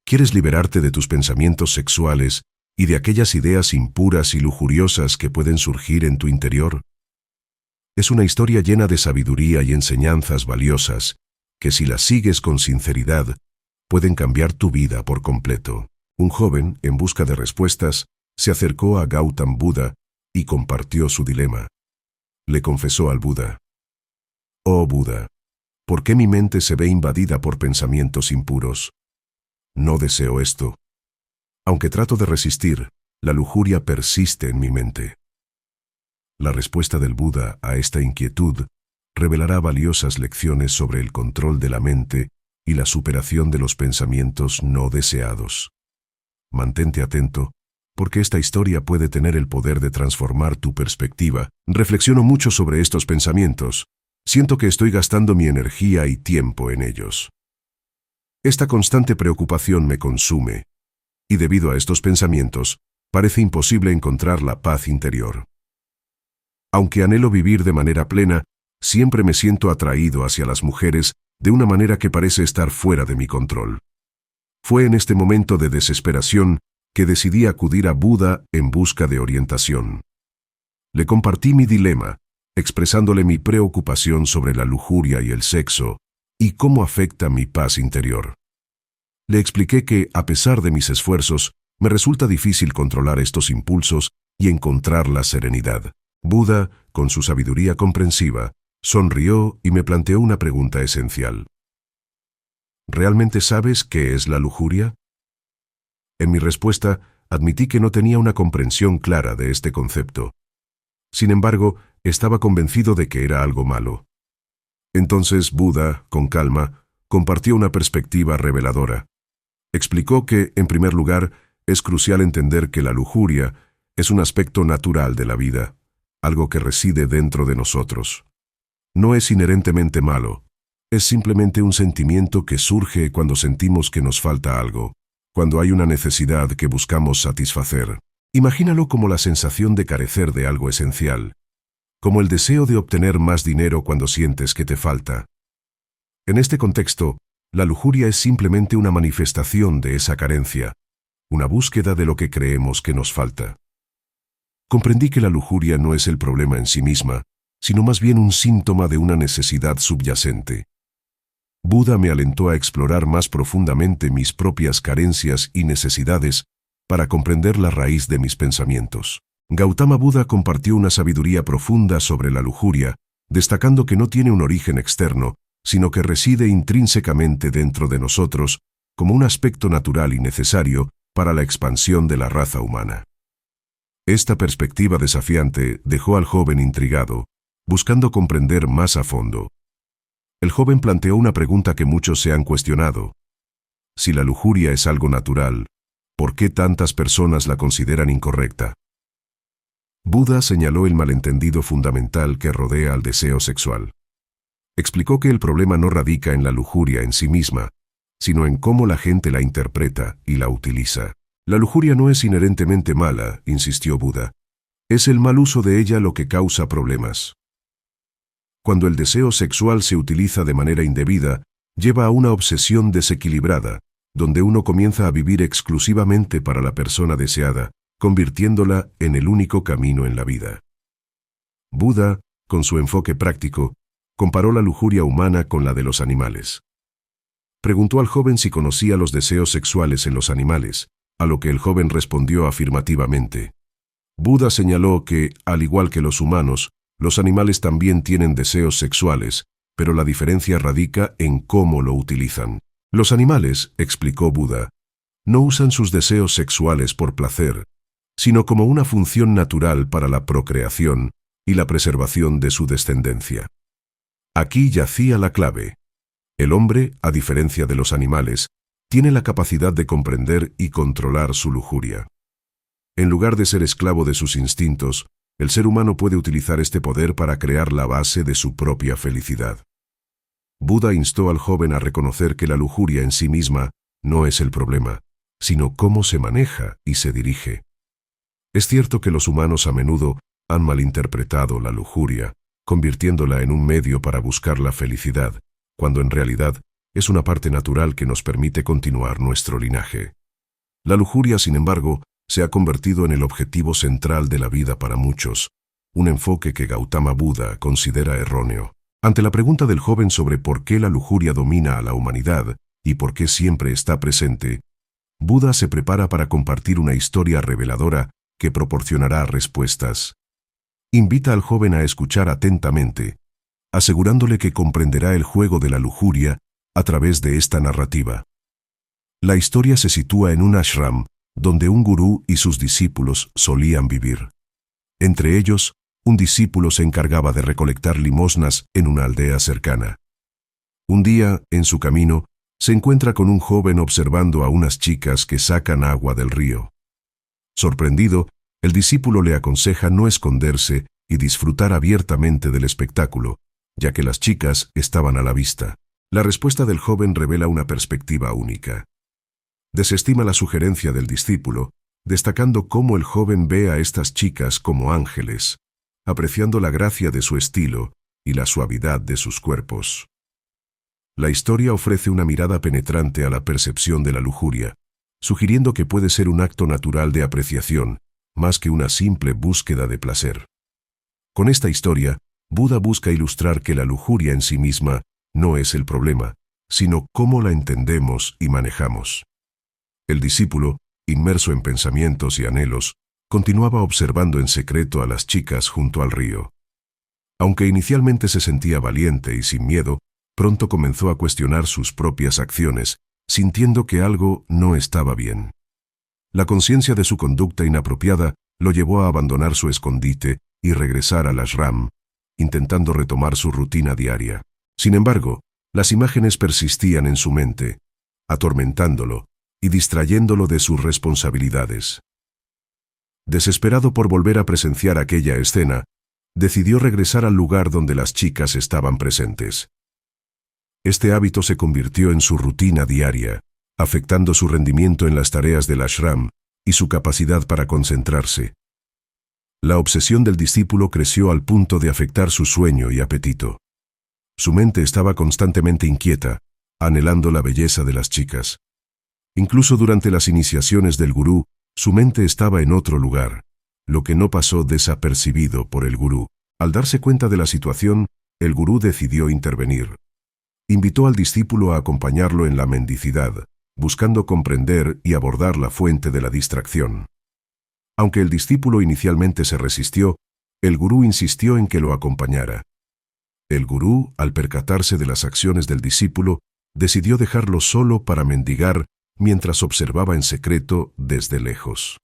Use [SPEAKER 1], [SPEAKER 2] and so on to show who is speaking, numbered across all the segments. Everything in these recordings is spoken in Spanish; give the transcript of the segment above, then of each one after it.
[SPEAKER 1] ¿Quieres liberarte de tus pensamientos sexuales y de aquellas ideas impuras y lujuriosas que pueden surgir en tu interior? Es una historia llena de sabiduría y enseñanzas valiosas que, si las sigues con sinceridad, pueden cambiar tu vida por completo. Un joven, en busca de respuestas, se acercó a Gautam Buda y compartió su dilema. Le confesó al Buda: «Oh Buda, ¿por qué mi mente se ve invadida por pensamientos impuros? No deseo esto. Aunque trato de resistir, la lujuria persiste en mi mente». La respuesta del Buda a esta inquietud revelará valiosas lecciones sobre el control de la mente y la superación de los pensamientos no deseados. Mantente atento, porque esta historia puede tener el poder de transformar tu perspectiva. Reflexiono mucho sobre estos pensamientos. Siento que estoy gastando mi energía y tiempo en ellos. Esta constante preocupación me consume, y debido a estos pensamientos, parece imposible encontrar la paz interior. Aunque anhelo vivir de manera plena, siempre me siento atraído hacia las mujeres de una manera que parece estar fuera de mi control. Fue en este momento de desesperación que decidí acudir a Buda en busca de orientación. Le compartí mi dilema, expresándole mi preocupación sobre la lujuria y el sexo, y cómo afecta mi paz interior. Le expliqué que, a pesar de mis esfuerzos, me resulta difícil controlar estos impulsos y encontrar la serenidad. Buda, con su sabiduría comprensiva, sonrió y me planteó una pregunta esencial. ¿Realmente sabes qué es la lujuria? En mi respuesta, admití que no tenía una comprensión clara de este concepto. Sin embargo, estaba convencido de que era algo malo. Entonces Buda, con calma, compartió una perspectiva reveladora. Explicó que, en primer lugar, es crucial entender que la lujuria es un aspecto natural de la vida, algo que reside dentro de nosotros. No es inherentemente malo, es simplemente un sentimiento que surge cuando sentimos que nos falta algo, cuando hay una necesidad que buscamos satisfacer. Imagínalo como la sensación de carecer de algo esencial, como el deseo de obtener más dinero cuando sientes que te falta. En este contexto, la lujuria es simplemente una manifestación de esa carencia, una búsqueda de lo que creemos que nos falta. Comprendí que la lujuria no es el problema en sí misma, sino más bien un síntoma de una necesidad subyacente. Buda me alentó a explorar más profundamente mis propias carencias y necesidades para comprender la raíz de mis pensamientos. Gautama Buda compartió una sabiduría profunda sobre la lujuria, destacando que no tiene un origen externo, sino que reside intrínsecamente dentro de nosotros como un aspecto natural y necesario para la expansión de la raza humana. Esta perspectiva desafiante dejó al joven intrigado, buscando comprender más a fondo. El joven planteó una pregunta que muchos se han cuestionado. Si la lujuria es algo natural, ¿por qué tantas personas la consideran incorrecta? Buda señaló el malentendido fundamental que rodea al deseo sexual. Explicó que el problema no radica en la lujuria en sí misma, sino en cómo la gente la interpreta y la utiliza. La lujuria no es inherentemente mala, insistió Buda. Es el mal uso de ella lo que causa problemas. Cuando el deseo sexual se utiliza de manera indebida, lleva a una obsesión desequilibrada, donde uno comienza a vivir exclusivamente para la persona deseada, convirtiéndola en el único camino en la vida. Buda, con su enfoque práctico, comparó la lujuria humana con la de los animales. Preguntó al joven si conocía los deseos sexuales en los animales, a lo que el joven respondió afirmativamente. Buda señaló que, al igual que los humanos, los animales también tienen deseos sexuales, pero la diferencia radica en cómo lo utilizan. Los animales, explicó Buda, no usan sus deseos sexuales por placer, sino como una función natural para la procreación y la preservación de su descendencia. Aquí yacía la clave. El hombre, a diferencia de los animales, tiene la capacidad de comprender y controlar su lujuria. En lugar de ser esclavo de sus instintos, el ser humano puede utilizar este poder para crear la base de su propia felicidad. Buda instó al joven a reconocer que la lujuria en sí misma no es el problema, sino cómo se maneja y se dirige. Es cierto que los humanos a menudo han malinterpretado la lujuria, convirtiéndola en un medio para buscar la felicidad, cuando en realidad es una parte natural que nos permite continuar nuestro linaje. La lujuria, sin embargo, se ha convertido en el objetivo central de la vida para muchos, un enfoque que Gautama Buda considera erróneo. Ante la pregunta del joven sobre por qué la lujuria domina a la humanidad y por qué siempre está presente, Buda se prepara para compartir una historia reveladora que proporcionará respuestas. Invita al joven a escuchar atentamente, asegurándole que comprenderá el juego de la lujuria a través de esta narrativa. La historia se sitúa en un ashram donde un gurú y sus discípulos solían vivir. Entre ellos, un discípulo se encargaba de recolectar limosnas en una aldea cercana. Un día, en su camino, se encuentra con un joven observando a unas chicas que sacan agua del río. Sorprendido, el discípulo le aconseja no esconderse y disfrutar abiertamente del espectáculo, ya que las chicas estaban a la vista. La respuesta del joven revela una perspectiva única. Desestima la sugerencia del discípulo, destacando cómo el joven ve a estas chicas como ángeles, apreciando la gracia de su estilo y la suavidad de sus cuerpos. La historia ofrece una mirada penetrante a la percepción de la lujuria, sugiriendo que puede ser un acto natural de apreciación, más que una simple búsqueda de placer. Con esta historia, Buda busca ilustrar que la lujuria en sí misma no es el problema, sino cómo la entendemos y manejamos. El discípulo, inmerso en pensamientos y anhelos, continuaba observando en secreto a las chicas junto al río. Aunque inicialmente se sentía valiente y sin miedo, pronto comenzó a cuestionar sus propias acciones, sintiendo que algo no estaba bien. La conciencia de su conducta inapropiada lo llevó a abandonar su escondite y regresar al ashram, intentando retomar su rutina diaria. Sin embargo, las imágenes persistían en su mente, atormentándolo y distrayéndolo de sus responsabilidades. Desesperado por volver a presenciar aquella escena, decidió regresar al lugar donde las chicas estaban presentes. Este hábito se convirtió en su rutina diaria, afectando su rendimiento en las tareas del ashram y su capacidad para concentrarse. La obsesión del discípulo creció al punto de afectar su sueño y apetito. Su mente estaba constantemente inquieta, anhelando la belleza de las chicas. Incluso durante las iniciaciones del gurú, su mente estaba en otro lugar, lo que no pasó desapercibido por el gurú. Al darse cuenta de la situación, el gurú decidió intervenir. Invitó al discípulo a acompañarlo en la mendicidad, buscando comprender y abordar la fuente de la distracción. Aunque el discípulo inicialmente se resistió, el gurú insistió en que lo acompañara. El gurú, al percatarse de las acciones del discípulo, decidió dejarlo solo para mendigar mientras observaba en secreto desde lejos.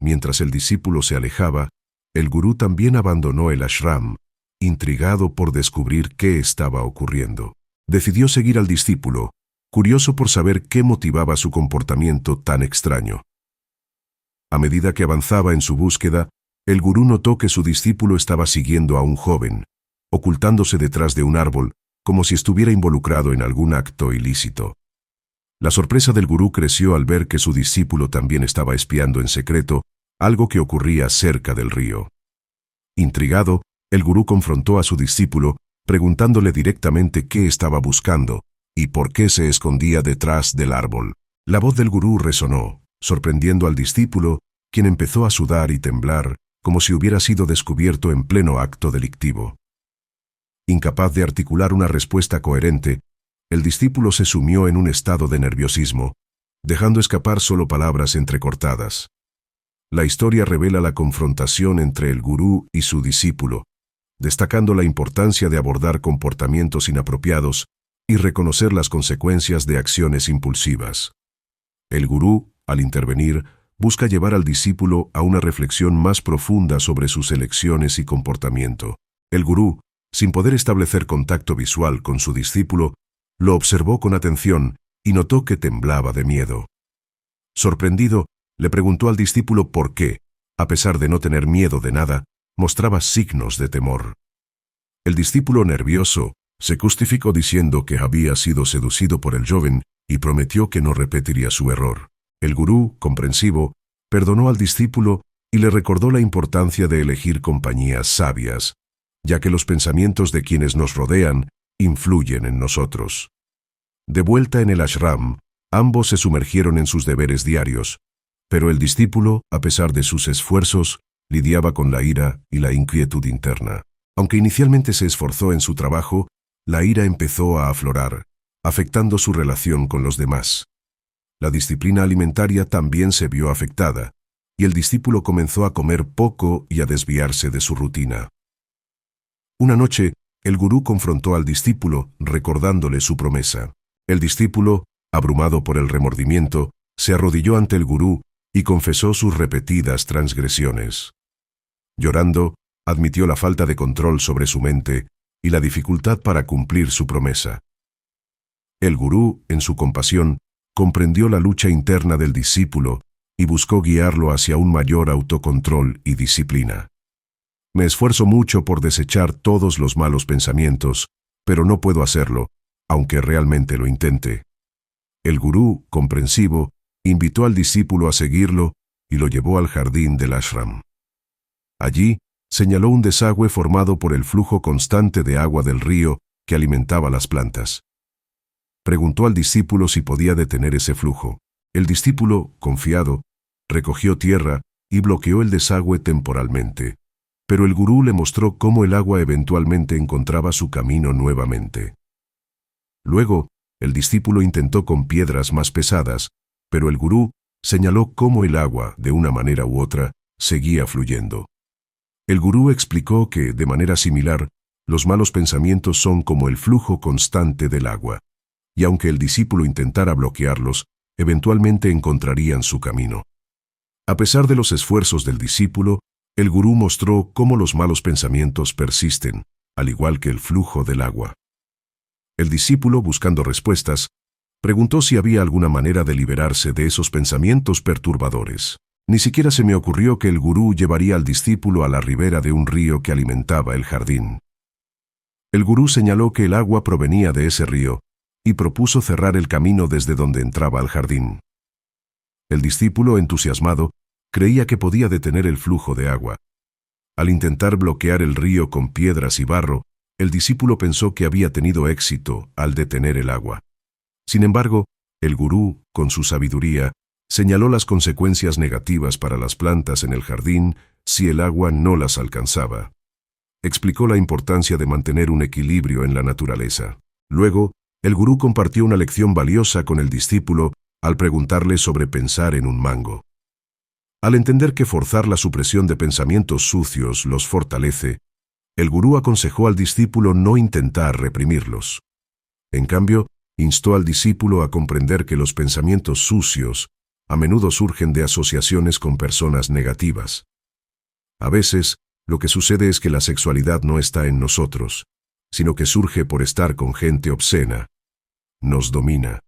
[SPEAKER 1] Mientras el discípulo se alejaba, el gurú también abandonó el ashram, intrigado por descubrir qué estaba ocurriendo. Decidió seguir al discípulo, curioso por saber qué motivaba su comportamiento tan extraño. A medida que avanzaba en su búsqueda, el gurú notó que su discípulo estaba siguiendo a un joven, ocultándose detrás de un árbol, como si estuviera involucrado en algún acto ilícito. La sorpresa del gurú creció al ver que su discípulo también estaba espiando en secreto algo que ocurría cerca del río. Intrigado, el gurú confrontó a su discípulo, preguntándole directamente qué estaba buscando y por qué se escondía detrás del árbol. La voz del gurú resonó, sorprendiendo al discípulo, quien empezó a sudar y temblar, como si hubiera sido descubierto en pleno acto delictivo. Incapaz de articular una respuesta coherente, el discípulo se sumió en un estado de nerviosismo, dejando escapar solo palabras entrecortadas. La historia revela la confrontación entre el gurú y su discípulo, destacando la importancia de abordar comportamientos inapropiados y reconocer las consecuencias de acciones impulsivas. El gurú, al intervenir, busca llevar al discípulo a una reflexión más profunda sobre sus elecciones y comportamiento. El gurú, sin poder establecer contacto visual con su discípulo, lo observó con atención y notó que temblaba de miedo. Sorprendido, le preguntó al discípulo por qué, a pesar de no tener miedo de nada, mostraba signos de temor. El discípulo, nervioso, se justificó diciendo que había sido seducido por el joven y prometió que no repetiría su error. El gurú, comprensivo, perdonó al discípulo y le recordó la importancia de elegir compañías sabias, ya que los pensamientos de quienes nos rodean influyen en nosotros. De vuelta en el ashram, ambos se sumergieron en sus deberes diarios, pero el discípulo, a pesar de sus esfuerzos, lidiaba con la ira y la inquietud interna. Aunque inicialmente se esforzó en su trabajo, la ira empezó a aflorar, afectando su relación con los demás. La disciplina alimentaria también se vio afectada, y el discípulo comenzó a comer poco y a desviarse de su rutina. Una noche, el gurú confrontó al discípulo, recordándole su promesa. El discípulo, abrumado por el remordimiento, se arrodilló ante el gurú y confesó sus repetidas transgresiones. Llorando, admitió la falta de control sobre su mente y la dificultad para cumplir su promesa. El gurú, en su compasión, comprendió la lucha interna del discípulo y buscó guiarlo hacia un mayor autocontrol y disciplina. Me esfuerzo mucho por desechar todos los malos pensamientos, pero no puedo hacerlo, aunque realmente lo intente. El gurú, comprensivo, invitó al discípulo a seguirlo y lo llevó al jardín del ashram. Allí, señaló un desagüe formado por el flujo constante de agua del río que alimentaba las plantas. Preguntó al discípulo si podía detener ese flujo. El discípulo, confiado, recogió tierra y bloqueó el desagüe temporalmente, pero el gurú le mostró cómo el agua eventualmente encontraba su camino nuevamente. Luego, el discípulo intentó con piedras más pesadas, pero el gurú señaló cómo el agua, de una manera u otra, seguía fluyendo. El gurú explicó que, de manera similar, los malos pensamientos son como el flujo constante del agua, y aunque el discípulo intentara bloquearlos, eventualmente encontrarían su camino. A pesar de los esfuerzos del discípulo, el gurú mostró cómo los malos pensamientos persisten, al igual que el flujo del agua. El discípulo, buscando respuestas, preguntó si había alguna manera de liberarse de esos pensamientos perturbadores. Ni siquiera se me ocurrió que el gurú llevaría al discípulo a la ribera de un río que alimentaba el jardín. El gurú señaló que el agua provenía de ese río y propuso cerrar el camino desde donde entraba al jardín. El discípulo, entusiasmado, creía que podía detener el flujo de agua. Al intentar bloquear el río con piedras y barro, el discípulo pensó que había tenido éxito al detener el agua. Sin embargo, el gurú, con su sabiduría, señaló las consecuencias negativas para las plantas en el jardín si el agua no las alcanzaba. Explicó la importancia de mantener un equilibrio en la naturaleza. Luego, el gurú compartió una lección valiosa con el discípulo al preguntarle sobre pensar en un mango. Al entender que forzar la supresión de pensamientos sucios los fortalece, el gurú aconsejó al discípulo no intentar reprimirlos. En cambio, instó al discípulo a comprender que los pensamientos sucios a menudo surgen de asociaciones con personas negativas. A veces, lo que sucede es que la sexualidad no está en nosotros, sino que surge por estar con gente obscena. Nos domina.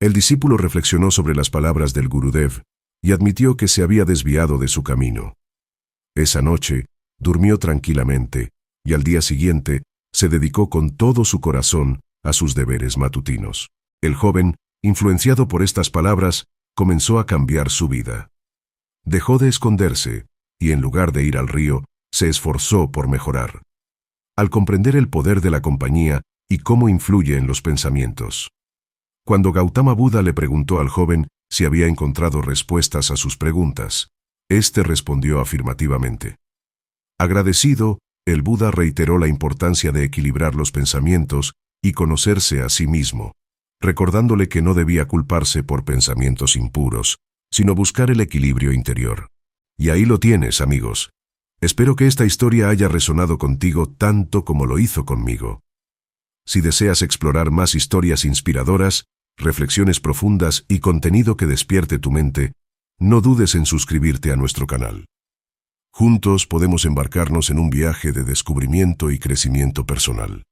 [SPEAKER 1] El discípulo reflexionó sobre las palabras del Gurudev y admitió que se había desviado de su camino. Esa noche, durmió tranquilamente y al día siguiente se dedicó con todo su corazón a sus deberes matutinos. El joven, influenciado por estas palabras, comenzó a cambiar su vida. Dejó de esconderse y en lugar de ir al río, se esforzó por mejorar. Al comprender el poder de la compañía y cómo influye en los pensamientos. Cuando Gautama Buda le preguntó al joven si había encontrado respuestas a sus preguntas, éste respondió afirmativamente. Agradecido, el Buda reiteró la importancia de equilibrar los pensamientos y conocerse a sí mismo, recordándole que no debía culparse por pensamientos impuros, sino buscar el equilibrio interior. Y ahí lo tienes, amigos. Espero que esta historia haya resonado contigo tanto como lo hizo conmigo. Si deseas explorar más historias inspiradoras, reflexiones profundas y contenido que despierte tu mente, no dudes en suscribirte a nuestro canal. Juntos podemos embarcarnos en un viaje de descubrimiento y crecimiento personal.